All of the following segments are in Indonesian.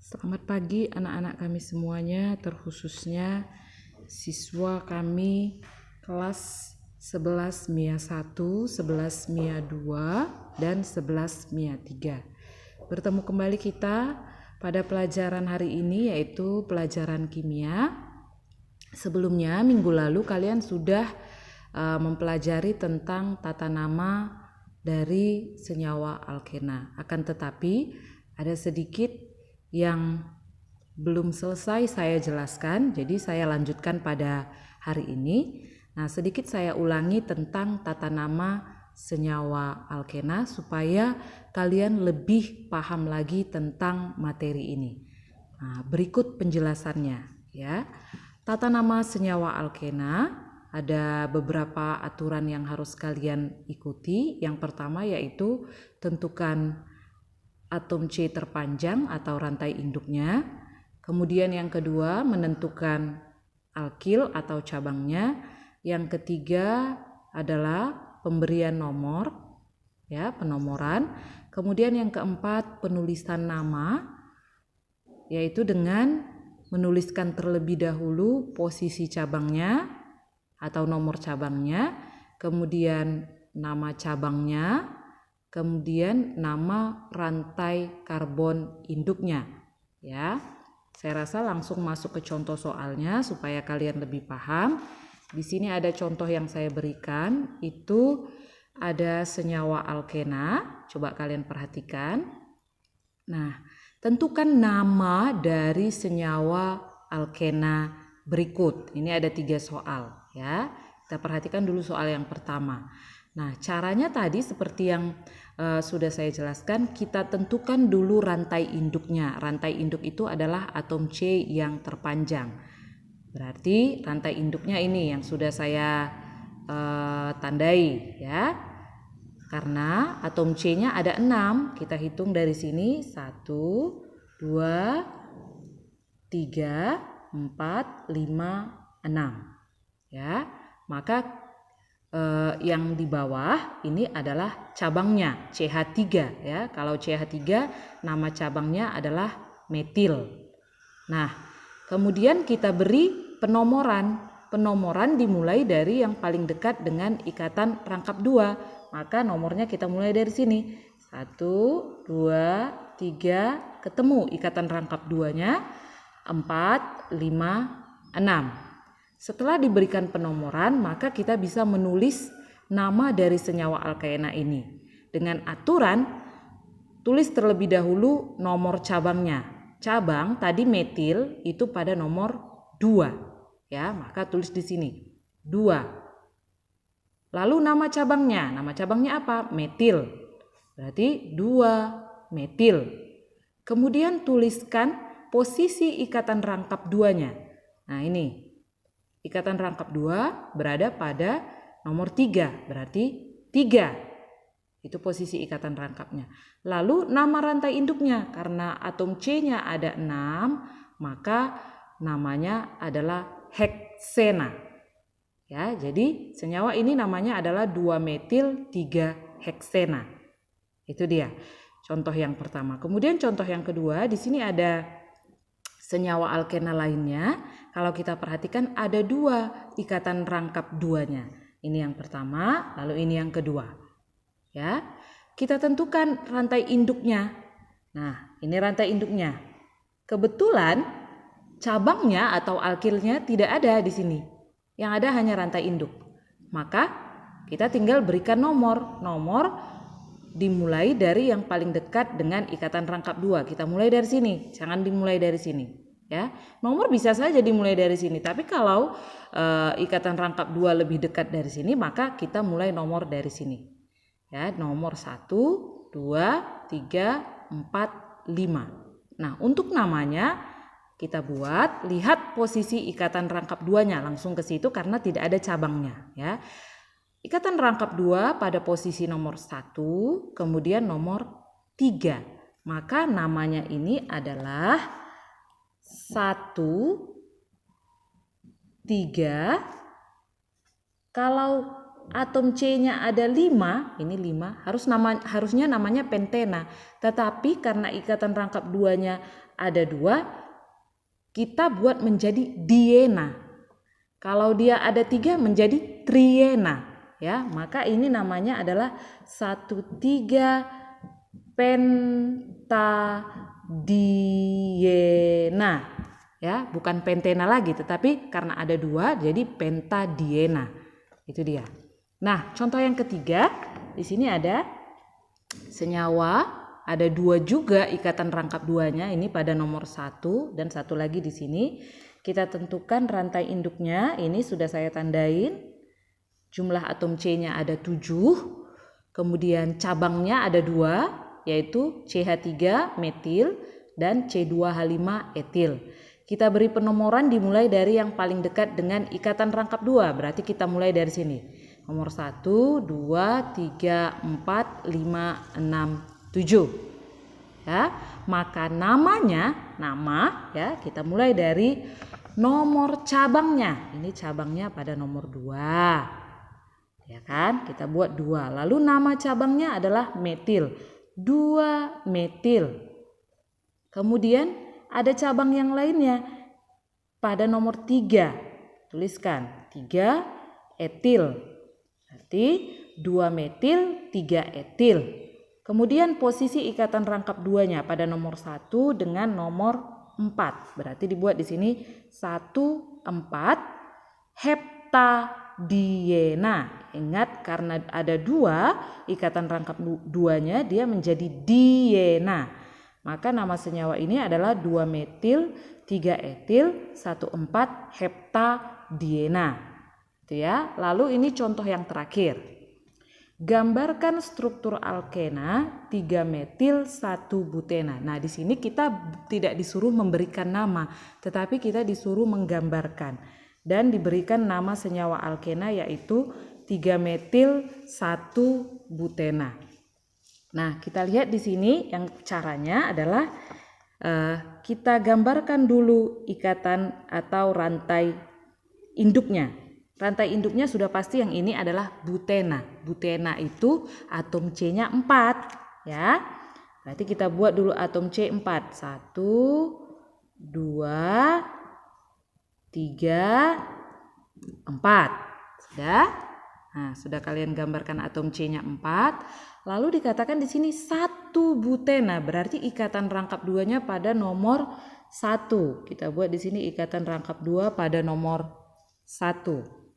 Selamat pagi anak-anak kami semuanya, terkhususnya siswa kami kelas 11 MIA 1, 11 MIA 2, dan 11 MIA 3. Bertemu kembali kita pada pelajaran hari ini, yaitu pelajaran kimia. Sebelumnya, minggu lalu kalian sudah mempelajari tentang tata nama dari senyawa alkena. Akan tetapi ada sedikit yang belum selesai saya jelaskan, jadi saya lanjutkan pada hari ini. Nah, sedikit saya ulangi tentang tata nama senyawa alkena supaya kalian lebih paham lagi tentang materi ini. Nah, berikut penjelasannya ya. Tata nama senyawa alkena ada beberapa aturan yang harus kalian ikuti. Yang pertama yaitu tentukan atom C terpanjang atau rantai induknya. Kemudian yang kedua menentukan alkil atau cabangnya. Yang ketiga adalah pemberian nomor, ya, penomoran. Kemudian yang keempat penulisan nama, yaitu dengan menuliskan terlebih dahulu posisi cabangnya atau nomor cabangnya, kemudian nama cabangnya, kemudian nama rantai karbon induknya. Ya, saya rasa langsung masuk ke contoh soalnya supaya kalian lebih paham. Di sini ada contoh yang saya berikan, itu ada senyawa alkena. Coba kalian perhatikan. Nah, tentukan nama dari senyawa alkena berikut. Ini ada 3 soal, ya. Kita perhatikan dulu soal yang pertama. Nah, caranya tadi seperti yang sudah saya jelaskan, kita tentukan dulu rantai induknya. Rantai induk itu adalah atom C yang terpanjang. Berarti rantai induknya ini yang sudah saya tandai, ya. Karena atom C-nya ada 6, kita hitung dari sini 1, 2, 3, 4, 5, 6. Ya, maka yang di bawah ini adalah cabangnya CH3 ya. Kalau CH3 nama cabangnya adalah metil. Nah, kemudian kita beri penomoran. Penomoran dimulai dari yang paling dekat dengan ikatan rangkap 2. Maka nomornya kita mulai dari sini. 1, 2, 3, ketemu ikatan rangkap 2-nya. 4, 5, 6. Setelah diberikan penomoran, maka kita bisa menulis nama dari senyawa alkena ini. Dengan aturan, tulis terlebih dahulu nomor cabangnya. Cabang tadi metil itu pada nomor 2. Ya, maka tulis di sini 2. Lalu nama cabangnya. Nama cabangnya apa? Metil. Berarti 2 metil. Kemudian tuliskan posisi ikatan rangkap 2-nya. Nah, ini. Ikatan rangkap 2 berada pada nomor 3, berarti 3. Itu posisi ikatan rangkapnya. Lalu nama rantai induknya, karena atom C-nya ada 6, maka namanya adalah heksena. Ya, jadi senyawa ini namanya adalah 2-metil 3-heksena. Itu dia contoh yang pertama. Kemudian contoh yang kedua, di sini ada senyawa alkena lainnya. Kalau kita perhatikan ada 2 ikatan rangkap 2-nya. Ini yang pertama, lalu ini yang kedua. Ya, kita tentukan rantai induknya. Nah, ini rantai induknya. Kebetulan cabangnya atau alkilnya tidak ada di sini. Yang ada hanya rantai induk. Maka kita tinggal berikan nomor. Nomor dimulai dari yang paling dekat dengan ikatan rangkap 2. Kita mulai dari sini, jangan dimulai dari sini. Ya, nomor bisa saja dimulai dari sini, tapi kalau ikatan rangkap 2 lebih dekat dari sini, maka kita mulai nomor dari sini. Ya, nomor 1, 2, 3, 4, 5. Nah, untuk namanya kita buat, lihat posisi ikatan rangkap 2-nya, langsung ke situ karena tidak ada cabangnya, ya. Ikatan rangkap 2 pada posisi nomor 1, kemudian nomor 3. Maka namanya ini adalah 1, 3. Kalau atom C-nya ada 5, ini 5, harusnya namanya pentena. Tetapi karena ikatan rangkap 2-nya ada 2, kita buat menjadi diena. Kalau dia ada 3 menjadi triena, ya. Maka ini namanya adalah 1,3 pentadiena, ya, bukan pentena lagi, tetapi karena ada 2 jadi pentadiena. Itu dia. Nah, contoh yang ketiga, di sini ada senyawa, ada 2 juga ikatan rangkap 2-nya, ini pada nomor 1 dan satu lagi di sini. Kita tentukan rantai induknya, ini sudah saya tandain. Jumlah atom C-nya ada 7. Kemudian cabangnya ada 2, yaitu CH3 metil dan C2H5 etil. Kita beri penomoran dimulai dari yang paling dekat dengan ikatan rangkap 2. Berarti kita mulai dari sini. Nomor 1, 2, 3, 4, 5, 6, 7. Ya, maka nama ya, kita mulai dari nomor cabangnya. Ini cabangnya pada nomor 2. Ya kan? Kita buat 2. Lalu nama cabangnya adalah metil. 2 metil. Kemudian ada cabang yang lainnya pada nomor 3. Tuliskan 3 etil. Berarti 2 metil, 3 etil. Kemudian posisi ikatan rangkap 2-nya pada nomor 1 dengan nomor 4. Berarti dibuat di sini 1, 4 heptadiena. Ingat, karena ada 2 ikatan rangkap 2-nya, dia menjadi diena. Maka nama senyawa ini adalah 2 metil, 3 etil, 1, 4 heptadiena. Itu ya. Lalu ini contoh yang terakhir. Gambarkan struktur alkena 3 metil 1 butena. Nah, di sini kita tidak disuruh memberikan nama, tetapi kita disuruh menggambarkan. Dan diberikan nama senyawa alkena yaitu 3 metil 1 butena. Nah, kita lihat di sini yang caranya adalah kita gambarkan dulu ikatan atau rantai induknya. Rantai induknya sudah pasti yang ini adalah butena. Butena itu atom C-nya 4, ya. Berarti kita buat dulu atom C 4. 1, 2, 3, 4. Sudah? Nah, sudah kalian gambarkan atom C-nya 4. Lalu dikatakan di sini 1 butena, berarti ikatan rangkap 2-nya pada nomor 1. Kita buat di sini ikatan rangkap 2 pada nomor 1.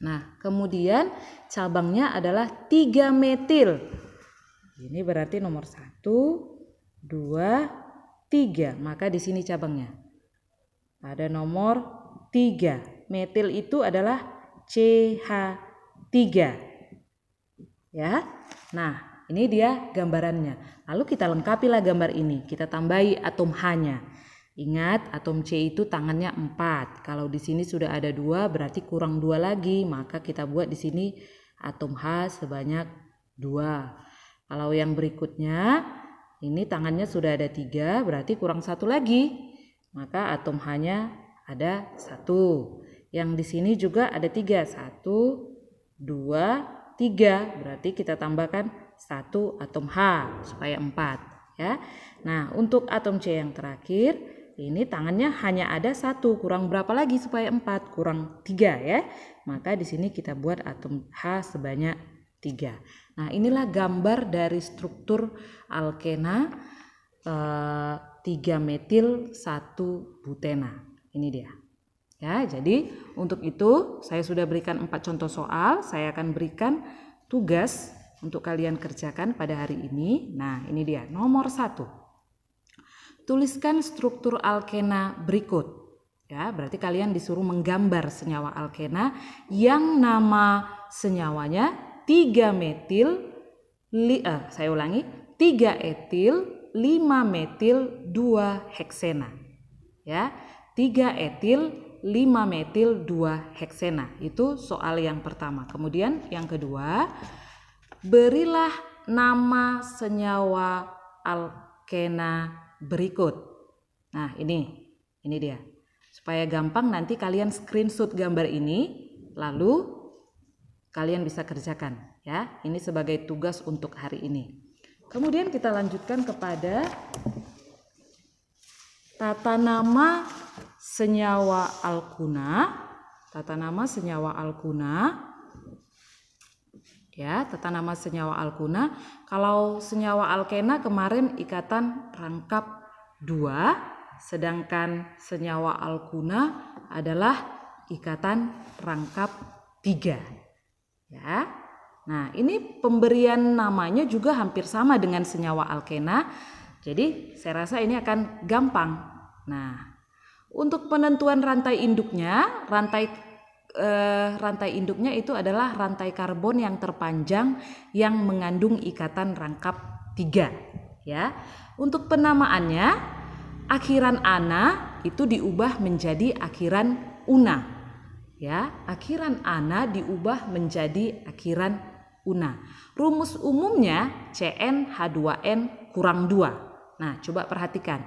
Nah, kemudian cabangnya adalah 3 metil. Ini berarti nomor 1, 2, 3. Maka di sini cabangnya. Pada nomor 3. Metil itu adalah CH3. Ya. Nah, ini dia gambarannya. Lalu kita lengkapilah gambar ini. Kita tambahi atom H-nya. Ingat, atom C itu tangannya 4. Kalau di sini sudah ada 2, berarti kurang 2 lagi. Maka kita buat di sini atom H sebanyak 2. Kalau yang berikutnya, ini tangannya sudah ada 3, berarti kurang 1 lagi. Maka atom H-nya ada 1. Yang di sini juga ada 3. 1, 2, 3. Berarti kita tambahkan 1 atom H supaya 4. Ya. Nah, untuk atom C yang terakhir, ini tangannya hanya ada 1, kurang berapa lagi supaya 4? Kurang 3 ya. Maka di sini kita buat atom H sebanyak 3. Nah, inilah gambar dari struktur alkena 3 metil 1 butena. Ini dia. Ya, jadi untuk itu saya sudah berikan 4 contoh soal. Saya akan berikan tugas untuk kalian kerjakan pada hari ini. Nah, ini dia. Nomor 1. Tuliskan struktur alkena berikut. Ya, berarti kalian disuruh menggambar senyawa alkena yang nama senyawanya 3 metil, 3 etil, 5 metil, 2 heksena. Ya, 3 etil, 5 metil, 2 heksena. Itu soal yang pertama. Kemudian yang kedua, berilah nama senyawa alkena berikut. Nah, ini dia. Supaya gampang nanti kalian screenshot gambar ini, lalu kalian bisa kerjakan ya. Ini sebagai tugas untuk hari ini. Kemudian kita lanjutkan kepada tata nama senyawa alkuna. Tata nama senyawa alkuna. Ya, tata nama senyawa alkuna. Kalau senyawa alkena kemarin ikatan rangkap 2, sedangkan senyawa alkuna adalah ikatan rangkap 3. Ya. Nah, ini pemberian namanya juga hampir sama dengan senyawa alkena. Jadi, saya rasa ini akan gampang. Nah, untuk penentuan rantai induknya, rantai induknya itu adalah rantai karbon yang terpanjang yang mengandung ikatan rangkap 3. Ya. Untuk penamaannya, akhiran ana itu diubah menjadi akhiran una. Ya, akhiran ana diubah menjadi akhiran una. Rumus umumnya CnH2n kurang 2. Nah, coba perhatikan.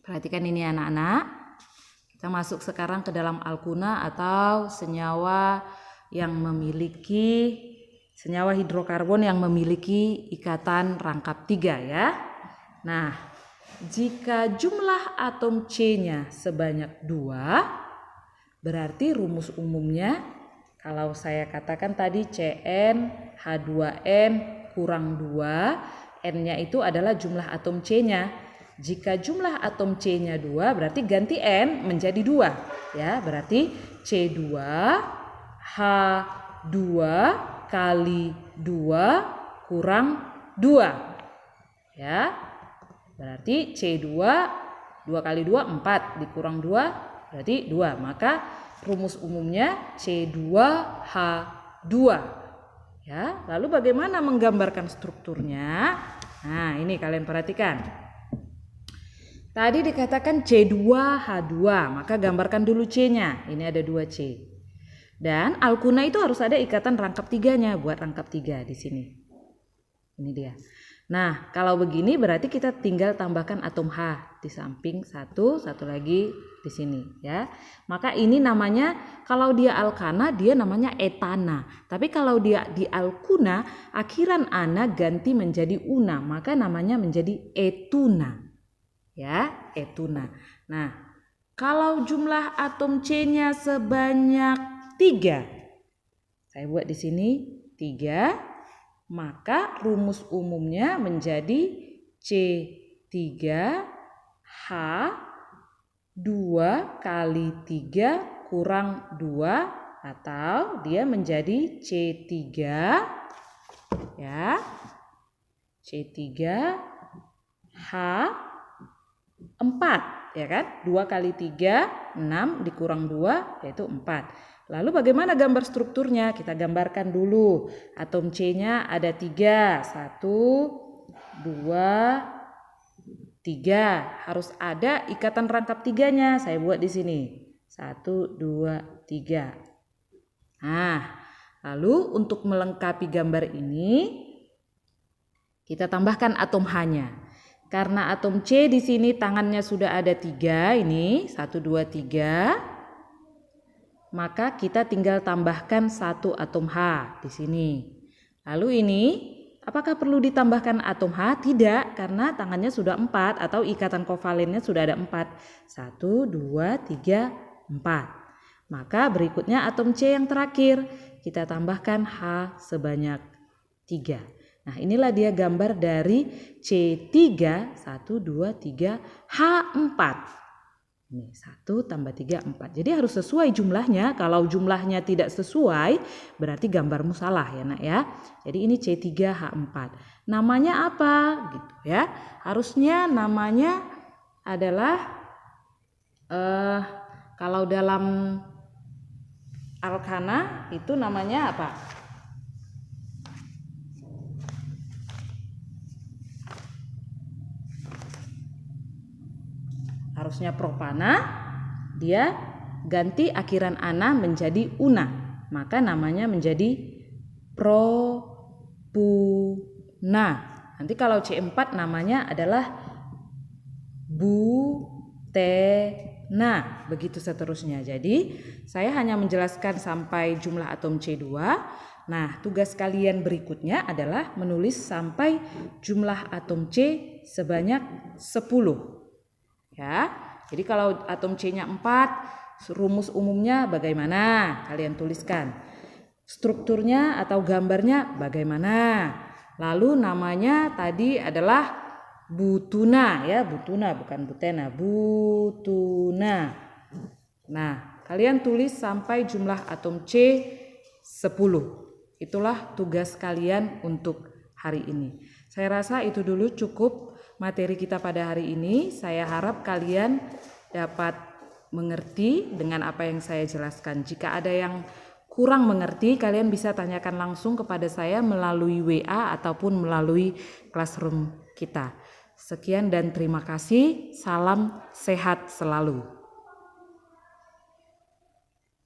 Perhatikan ini anak-anak. Kita masuk sekarang ke dalam alkuna atau senyawa hidrokarbon yang memiliki ikatan rangkap 3 ya. Nah, jika jumlah atom C-nya sebanyak 2, berarti rumus umumnya kalau saya katakan tadi CnH2n kurang 2, N-nya itu adalah jumlah atom C-nya. Jika jumlah atom C-nya 2, berarti ganti N menjadi 2. Ya, berarti C2H2 kali 2 kurang 2. Ya, berarti C2, 2 kali 2, 4. Dikurang 2, berarti 2. Maka rumus umumnya C2H2. Ya, lalu bagaimana menggambarkan strukturnya? Nah, ini kalian perhatikan. Tadi dikatakan C2H2, maka gambarkan dulu C-nya. Ini ada 2C. Dan alkuna itu harus ada ikatan rangkap 3-nya, buat rangkap 3 di sini. Ini dia. Nah, kalau begini berarti kita tinggal tambahkan atom H di samping satu lagi di sini ya. Maka ini namanya, kalau dia alkana dia namanya etana. Tapi kalau dia di alkuna, akhiran ana ganti menjadi una, maka namanya menjadi etuna. Ya, etuna. Nah, kalau jumlah atom C-nya sebanyak 3, saya buat di sini 3, maka rumus umumnya menjadi C3H2 kali 3 kurang 2, atau dia menjadi C3 ya, C3H4 ya kan, 2 kali 3 6 dikurang 2 yaitu 4. Lalu bagaimana gambar strukturnya? Kita gambarkan dulu. Atom C-nya ada 3, 1 2 3. Harus ada ikatan rangkap 3-nya. Saya buat di sini 1 2 3. Nah, lalu untuk melengkapi gambar ini kita tambahkan atom H-nya. Karena atom C di sini tangannya sudah ada 3, ini 1 2 3, maka kita tinggal tambahkan 1 atom H di sini. Lalu ini, apakah perlu ditambahkan atom H? Tidak, karena tangannya sudah 4 atau ikatan kovalennya sudah ada 4. 1 2 3 4. Maka berikutnya atom C yang terakhir, kita tambahkan H sebanyak 3. Nah, inilah dia gambar dari C3 1 2 3 H4. Ini 1 tambah 3 4. Jadi harus sesuai jumlahnya. Kalau jumlahnya tidak sesuai, berarti gambarmu salah ya, Nak ya. Jadi ini C3 H4. Namanya apa? Gitu ya. Harusnya namanya adalah kalau dalam alkana itu namanya apa? Harusnya propana, dia ganti akhiran ana menjadi una, maka namanya menjadi propuna. Nanti kalau C4 namanya adalah butena. Nah, begitu seterusnya. Jadi, saya hanya menjelaskan sampai jumlah atom C2. Nah, tugas kalian berikutnya adalah menulis sampai jumlah atom C sebanyak 10. Ya. Jadi kalau atom C-nya 4, rumus umumnya bagaimana? Kalian tuliskan. Strukturnya atau gambarnya bagaimana? Lalu namanya tadi adalah Butuna ya, Butuna bukan Butena, Butuna. Nah, kalian tulis sampai jumlah atom C 10. Itulah tugas kalian untuk hari ini. Saya rasa itu dulu cukup materi kita pada hari ini. Saya harap kalian dapat mengerti dengan apa yang saya jelaskan. Jika ada yang kurang mengerti, kalian bisa tanyakan langsung kepada saya melalui WA ataupun melalui classroom kita. Sekian dan terima kasih. Salam sehat selalu.